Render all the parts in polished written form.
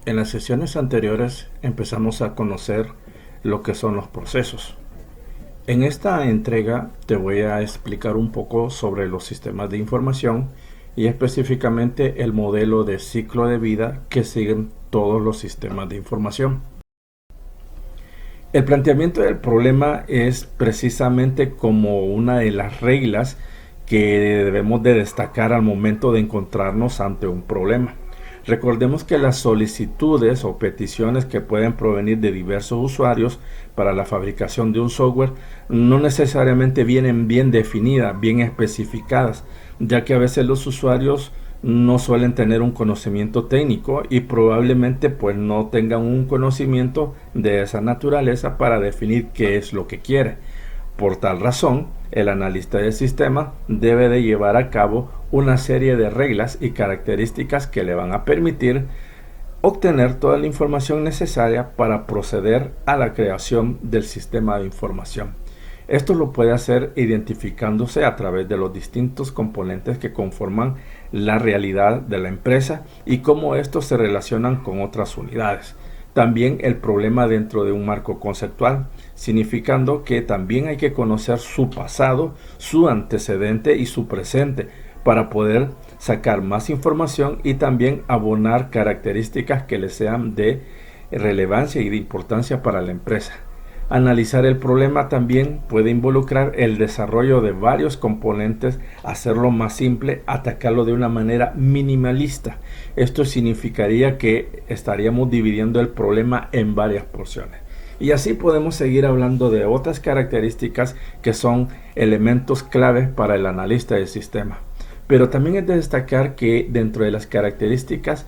En las sesiones anteriores empezamos a conocer lo que son los procesos. En esta entrega te voy a explicar un poco sobre los sistemas de información y específicamente el modelo de ciclo de vida que siguen todos los sistemas de información. El planteamiento del problema es precisamente como una de las reglas que debemos de destacar al momento de encontrarnos ante un problema. Recordemos que las solicitudes o peticiones que pueden provenir de diversos usuarios para la fabricación de un software no necesariamente vienen bien definidas, bien especificadas, ya que a veces los usuarios no suelen tener un conocimiento técnico y probablemente pues no tengan un conocimiento de esa naturaleza para definir qué es lo que quiere. Por tal razón, el analista del sistema debe de llevar a cabo una serie de reglas y características que le van a permitir obtener toda la información necesaria para proceder a la creación del sistema de información. Esto lo puede hacer identificándose a través de los distintos componentes que conforman la realidad de la empresa y cómo estos se relacionan con otras unidades. También el problema dentro de un marco conceptual, significando que también hay que conocer su pasado, su antecedente y su presente para poder sacar más información y también abonar características que le sean de relevancia y de importancia para la empresa. Analizar el problema también puede involucrar el desarrollo de varios componentes, hacerlo más simple, atacarlo de una manera minimalista. Esto significaría que estaríamos dividiendo el problema en varias porciones. Y así podemos seguir hablando de otras características que son elementos claves para el analista del sistema. Pero también es de destacar que dentro de las características,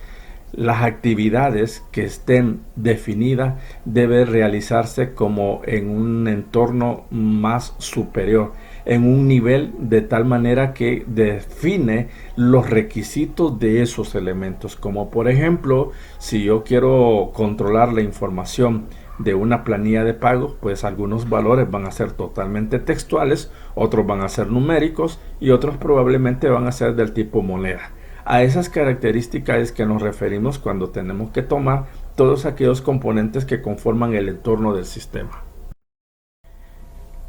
las actividades que estén definidas deben realizarse como en un entorno más superior, en un nivel de tal manera que define los requisitos de esos elementos, como por ejemplo, si yo quiero controlar la información de una planilla de pago, pues algunos valores van a ser totalmente textuales, otros van a ser numéricos y otros probablemente van a ser del tipo moneda. A esas características es que nos referimos cuando tenemos que tomar todos aquellos componentes que conforman el entorno del sistema.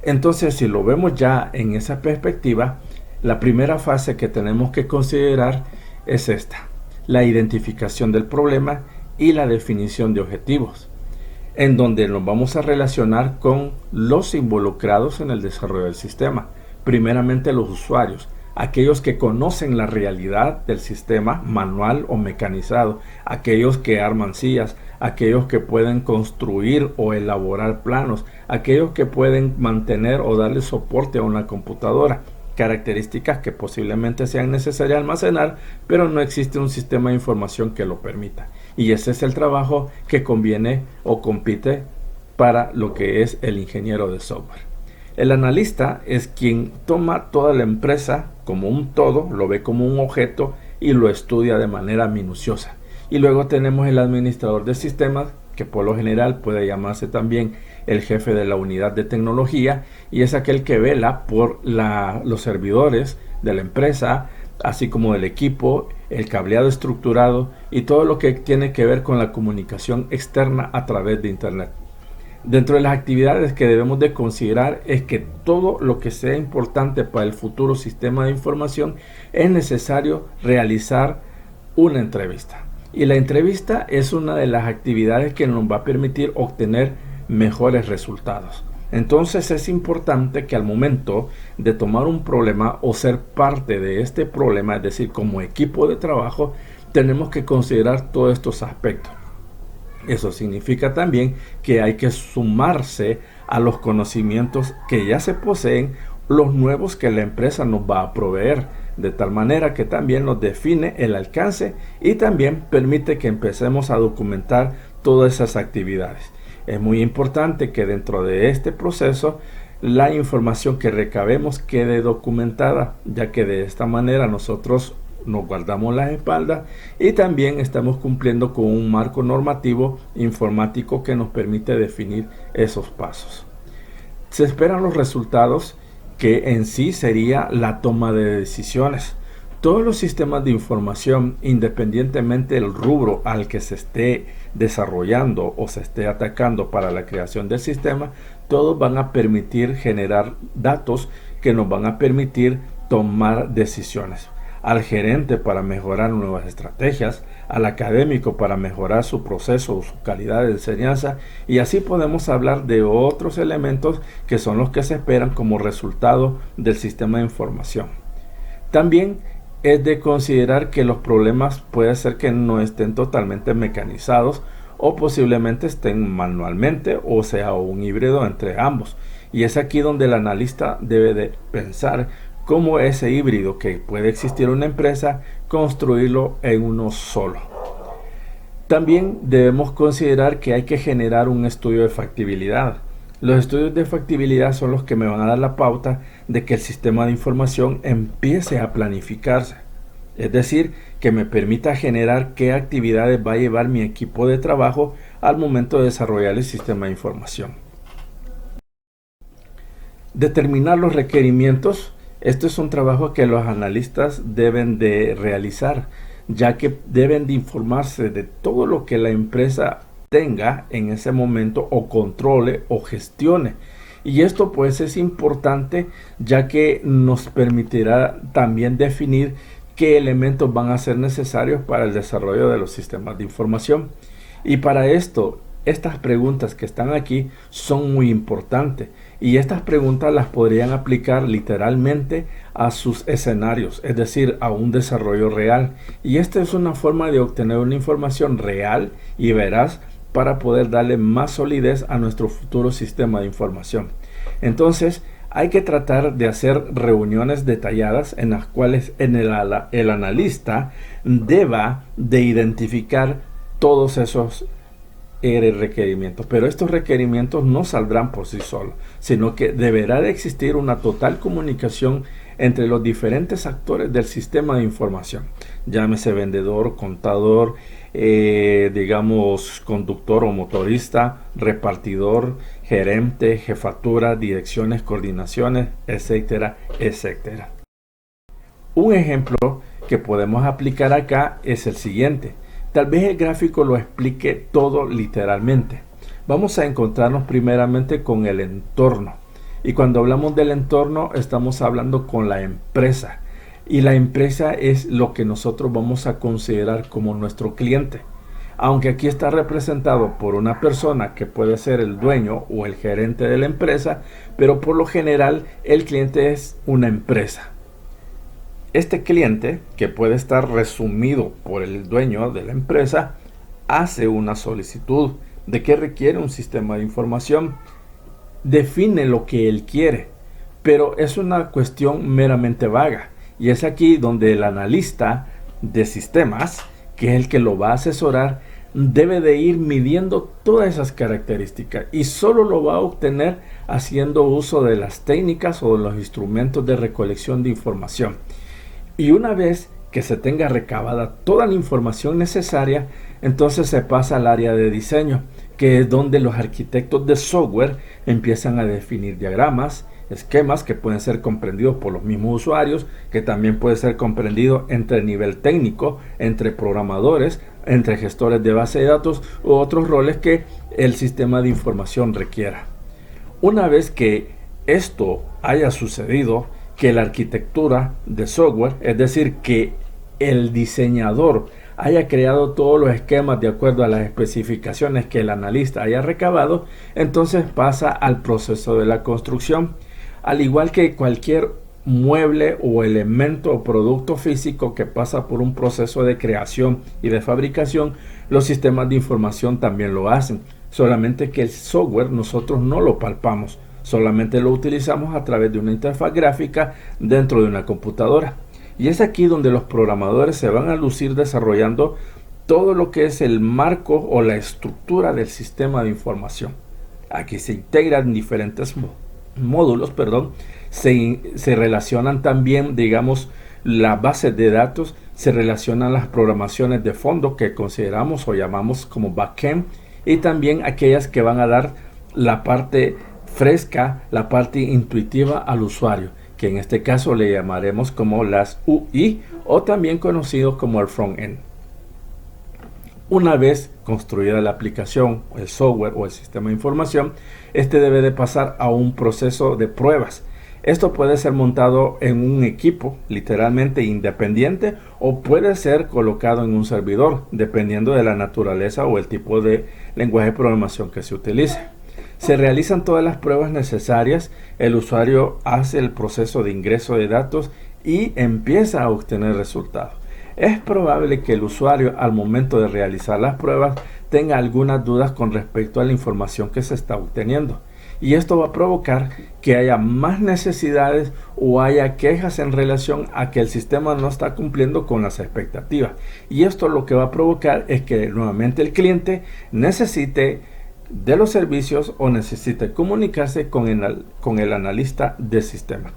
Entonces, si lo vemos ya en esa perspectiva, la primera fase que tenemos que considerar es esta: la identificación del problema y la definición de objetivos, en donde nos vamos a relacionar con los involucrados en el desarrollo del sistema. Primeramente los usuarios, aquellos que conocen la realidad del sistema manual o mecanizado, aquellos que arman sillas, aquellos que pueden construir o elaborar planos, aquellos que pueden mantener o darle soporte a una computadora, características que posiblemente sean necesarias almacenar, pero no existe un sistema de información que lo permita. Y ese es el trabajo que conviene o compite para lo que es el ingeniero de software. El analista es quien toma toda la empresa como un todo, lo ve como un objeto y lo estudia de manera minuciosa. Y luego tenemos el administrador de sistemas, que por lo general puede llamarse también el jefe de la unidad de tecnología, y es aquel que vela por los servidores de la empresa, así como del equipo, el cableado estructurado y todo lo que tiene que ver con la comunicación externa a través de Internet. Dentro de las actividades que debemos de considerar es que todo lo que sea importante para el futuro sistema de información es necesario realizar una entrevista. Y la entrevista es una de las actividades que nos va a permitir obtener mejores resultados. Entonces es importante que al momento de tomar un problema o ser parte de este problema, es decir, como equipo de trabajo, tenemos que considerar todos estos aspectos. Eso significa también que hay que sumarse a los conocimientos que ya se poseen, los nuevos que la empresa nos va a proveer, de tal manera que también nos define el alcance y también permite que empecemos a documentar todas esas actividades. Es muy importante que dentro de este proceso la información que recabemos quede documentada, ya que de esta manera nosotros nos guardamos las espaldas y también estamos cumpliendo con un marco normativo informático que nos permite definir esos pasos. Se esperan los resultados, que en sí sería la toma de decisiones. Todos los sistemas de información, independientemente del rubro al que se esté desarrollando o se esté atacando para la creación del sistema, todos van a permitir generar datos que nos van a permitir tomar decisiones. Al gerente para mejorar nuevas estrategias, al académico para mejorar su proceso o su calidad de enseñanza, y así podemos hablar de otros elementos que son los que se esperan como resultado del sistema de información. También es de considerar que los problemas puede ser que no estén totalmente mecanizados o posiblemente estén manualmente, o sea, un híbrido entre ambos. Y es aquí donde el analista debe de pensar cómo ese híbrido que puede existir en una empresa, construirlo en uno solo. También debemos considerar que hay que generar un estudio de factibilidad. Los estudios de factibilidad son los que me van a dar la pauta de que el sistema de información empiece a planificarse. Es decir, que me permita generar qué actividades va a llevar mi equipo de trabajo al momento de desarrollar el sistema de información. Determinar los requerimientos. Esto es un trabajo que los analistas deben de realizar, ya que deben de informarse de todo lo que la empresa tenga en ese momento o controle o gestione. Y esto pues es importante, ya que nos permitirá también definir qué elementos van a ser necesarios para el desarrollo de los sistemas de información. Y para esto, estas preguntas que están aquí son muy importantes. Y estas preguntas las podrían aplicar literalmente a sus escenarios, es decir, a un desarrollo real. Y esta es una forma de obtener una información real y veraz para poder darle más solidez a nuestro futuro sistema de información. Entonces, hay que tratar de hacer reuniones detalladas en las cuales el analista deba de identificar todos esos requerimientos, pero estos requerimientos no saldrán por sí solos, sino que deberá de existir una total comunicación entre los diferentes actores del sistema de información, llámese vendedor, contador, digamos conductor o motorista, repartidor, gerente, jefatura, direcciones, coordinaciones, etcétera, etcétera. Un ejemplo que podemos aplicar acá es el siguiente. Tal vez el gráfico lo explique todo literalmente. Vamos a encontrarnos primeramente con el entorno. Y cuando hablamos del entorno, estamos hablando con la empresa. Y la empresa es lo que nosotros vamos a considerar como nuestro cliente. Aunque aquí está representado por una persona que puede ser el dueño o el gerente de la empresa, pero por lo general el cliente es una empresa. Este cliente, que puede estar resumido por el dueño de la empresa, hace una solicitud de que requiere un sistema de información, define lo que él quiere, pero es una cuestión meramente vaga, y es aquí donde el analista de sistemas, que es el que lo va a asesorar, debe de ir midiendo todas esas características, y solo lo va a obtener haciendo uso de las técnicas o de los instrumentos de recolección de información. Y una vez que se tenga recabada toda la información necesaria, entonces se pasa al área de diseño, que es donde los arquitectos de software empiezan a definir diagramas, esquemas que pueden ser comprendidos por los mismos usuarios, que también puede ser comprendido entre nivel técnico, entre programadores, entre gestores de base de datos u otros roles que el sistema de información requiera. Una vez que esto haya sucedido, que la arquitectura de software, es decir, que el diseñador haya creado todos los esquemas de acuerdo a las especificaciones que el analista haya recabado, entonces pasa al proceso de la construcción. Al igual que cualquier mueble o elemento o producto físico que pasa por un proceso de creación y de fabricación, los sistemas de información también lo hacen, solamente que el software nosotros no lo palpamos. Solamente lo utilizamos a través de una interfaz gráfica dentro de una computadora. Y es aquí donde los programadores se van a lucir desarrollando todo lo que es el marco o la estructura del sistema de información. Aquí se integran diferentes módulos, se relacionan también, digamos, las bases de datos, se relacionan las programaciones de fondo que consideramos o llamamos como backend, y también aquellas que van a dar la parte fresca, la parte intuitiva al usuario. que en este caso le llamaremos como las UI o también conocidos como el front-end. Una vez construida la aplicación, el software o el sistema de información, este debe de pasar a un proceso de pruebas. Esto puede ser montado en un equipo literalmente independiente o puede ser colocado en un servidor, dependiendo de la naturaleza o el tipo de lenguaje de programación que se utilice. Se realizan todas las pruebas necesarias, el usuario hace el proceso de ingreso de datos y empieza a obtener resultados. Es probable que el usuario al momento de realizar las pruebas tenga algunas dudas con respecto a la información que se está obteniendo. Y esto va a provocar que haya más necesidades o haya quejas en relación a que el sistema no está cumpliendo con las expectativas. Y esto lo que va a provocar es que nuevamente el cliente necesite de los servicios o necesite comunicarse con el analista de sistema.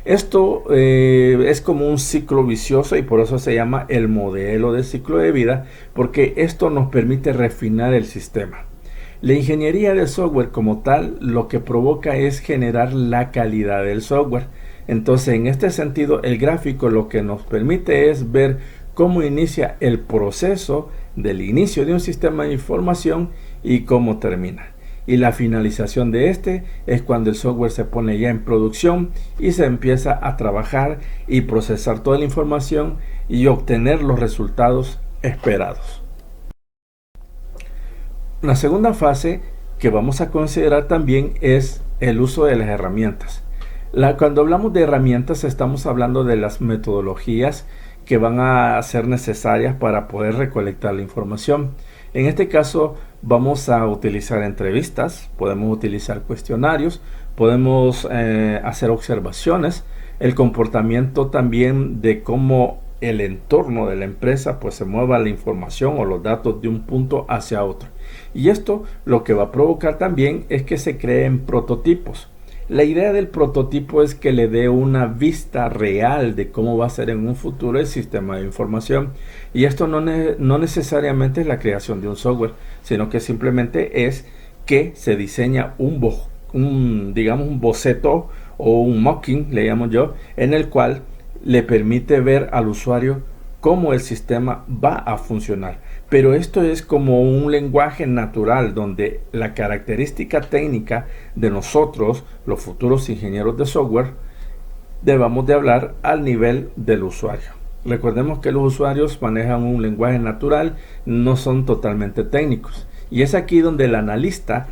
Esto es como un ciclo vicioso y por eso se llama el modelo de ciclo de vida, porque esto nos permite refinar el sistema. La ingeniería del software como tal lo que provoca es generar la calidad del software. Entonces, en este sentido, el gráfico lo que nos permite es ver cómo inicia el proceso del inicio de un sistema de información y cómo termina. Y la finalización de este es cuando el software se pone ya en producción y se empieza a trabajar y procesar toda la información y obtener los resultados esperados. La segunda fase que vamos a considerar también es el uso de las herramientas. Cuando hablamos de herramientas estamos hablando de las metodologías que van a ser necesarias para poder recolectar la información. En este caso vamos a utilizar entrevistas, podemos utilizar cuestionarios, podemos hacer observaciones, el comportamiento también de cómo el entorno de la empresa pues se mueva la información o los datos de un punto hacia otro. Y esto lo que va a provocar también es que se creen prototipos. La idea del prototipo es que le dé una vista real de cómo va a ser en un futuro el sistema de información. Y esto no necesariamente es la creación de un software, sino que simplemente es que se diseña digamos un boceto o un mocking, le llamo yo, en el cual le permite ver al usuario cómo el sistema va a funcionar. Pero esto es como un lenguaje natural donde la característica técnica de nosotros, los futuros ingenieros de software, debamos de hablar al nivel del usuario. Recordemos que los usuarios manejan un lenguaje natural, no son totalmente técnicos. Y es aquí donde el analista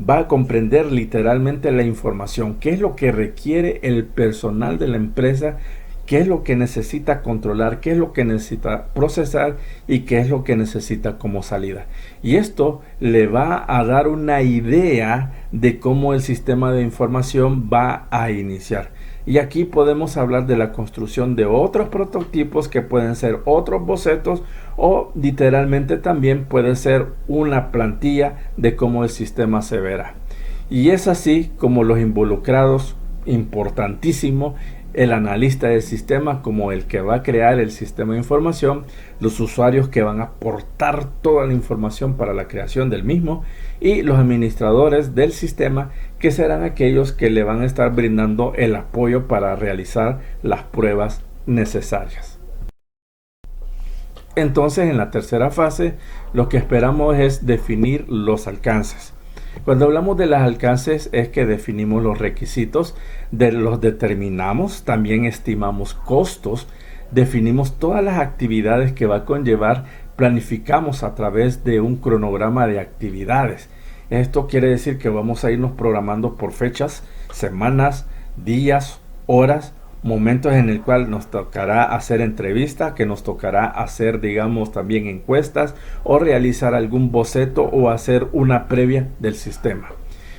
va a comprender literalmente la información, qué es lo que requiere el personal de la empresa, qué es lo que necesita controlar, qué es lo que necesita procesar y qué es lo que necesita como salida. Y esto le va a dar una idea de cómo el sistema de información va a iniciar. Y aquí podemos hablar de la construcción de otros prototipos que pueden ser otros bocetos o literalmente también puede ser una plantilla de cómo el sistema se verá. Y es así como los involucrados, importantísimo, el analista del sistema como el que va a crear el sistema de información, los usuarios que van a aportar toda la información para la creación del mismo y los administradores del sistema que serán aquellos que le van a estar brindando el apoyo para realizar las pruebas necesarias. Entonces, en la tercera fase, lo que esperamos es definir los alcances. Cuando hablamos de los alcances es que definimos los requisitos, los determinamos, también estimamos costos, definimos todas las actividades que va a conllevar, planificamos a través de un cronograma de actividades. Esto quiere decir que vamos a irnos programando por fechas, semanas, días, horas, momentos en el cual nos tocará hacer entrevistas, que nos tocará hacer, digamos, también encuestas o realizar algún boceto o hacer una previa del sistema.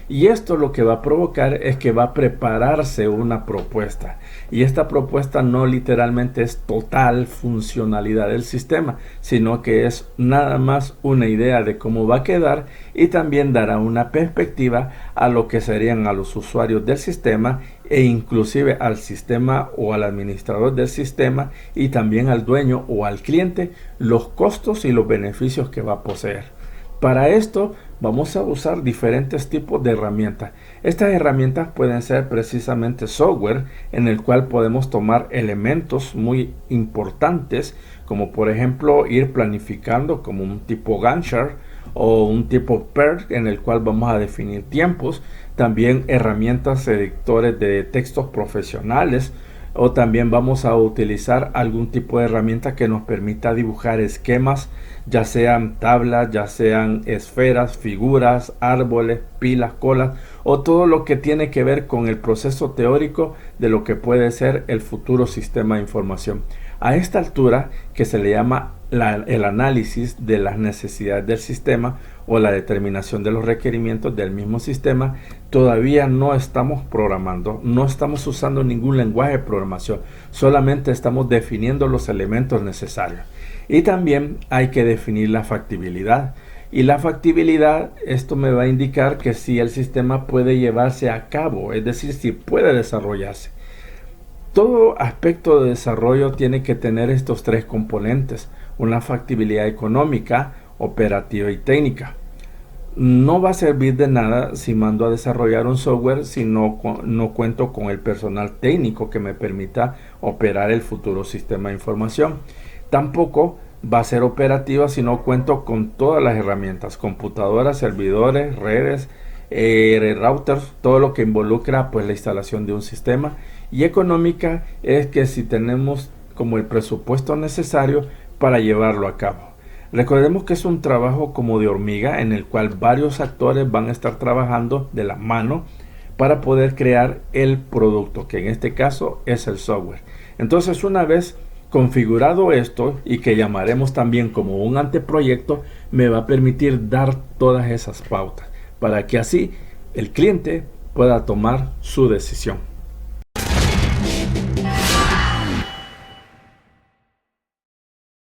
Y esto lo que va a provocar es que va a prepararse una propuesta. Y esta propuesta no literalmente es total funcionalidad del sistema, sino que es nada más una idea de cómo va a quedar y también dará una perspectiva a lo que serían a los usuarios del sistema e inclusive al sistema o al administrador del sistema y también al dueño o al cliente los costos y los beneficios que va a poseer. Para esto vamos a usar diferentes tipos de herramientas. Estas herramientas pueden ser precisamente software en el cual podemos tomar elementos muy importantes, como por ejemplo ir planificando como un tipo Gantt chart o un tipo PERT en el cual vamos a definir tiempos. También herramientas editores de textos profesionales, o también vamos a utilizar algún tipo de herramienta que nos permita dibujar esquemas, ya sean tablas, ya sean esferas, figuras, árboles, pilas, colas, o todo lo que tiene que ver con el proceso teórico de lo que puede ser el futuro sistema de información. A esta altura, que se le llama el análisis de las necesidades del sistema o la determinación de los requerimientos del mismo sistema, todavía no estamos programando, no estamos usando ningún lenguaje de programación, solamente estamos definiendo los elementos necesarios. Y también hay que definir la factibilidad. Y la factibilidad, esto me va a indicar que si el sistema puede llevarse a cabo, es decir, si puede desarrollarse. Todo aspecto de desarrollo tiene que tener estos tres componentes: una factibilidad económica, operativa y técnica. No va a servir de nada si mando a desarrollar un software si no cuento con el personal técnico que me permita operar el futuro sistema de información. Tampoco va a ser operativa si no cuento con todas las herramientas: computadoras, servidores, redes, routers, todo lo que involucra pues la instalación de un sistema. Y económica es que si tenemos como el presupuesto necesario para llevarlo a cabo. Recordemos que es un trabajo como de hormiga en el cual varios actores van a estar trabajando de la mano para poder crear el producto, que en este caso es el software. Entonces, una vez configurado esto, y que llamaremos también como un anteproyecto, me va a permitir dar todas esas pautas para que así el cliente pueda tomar su decisión.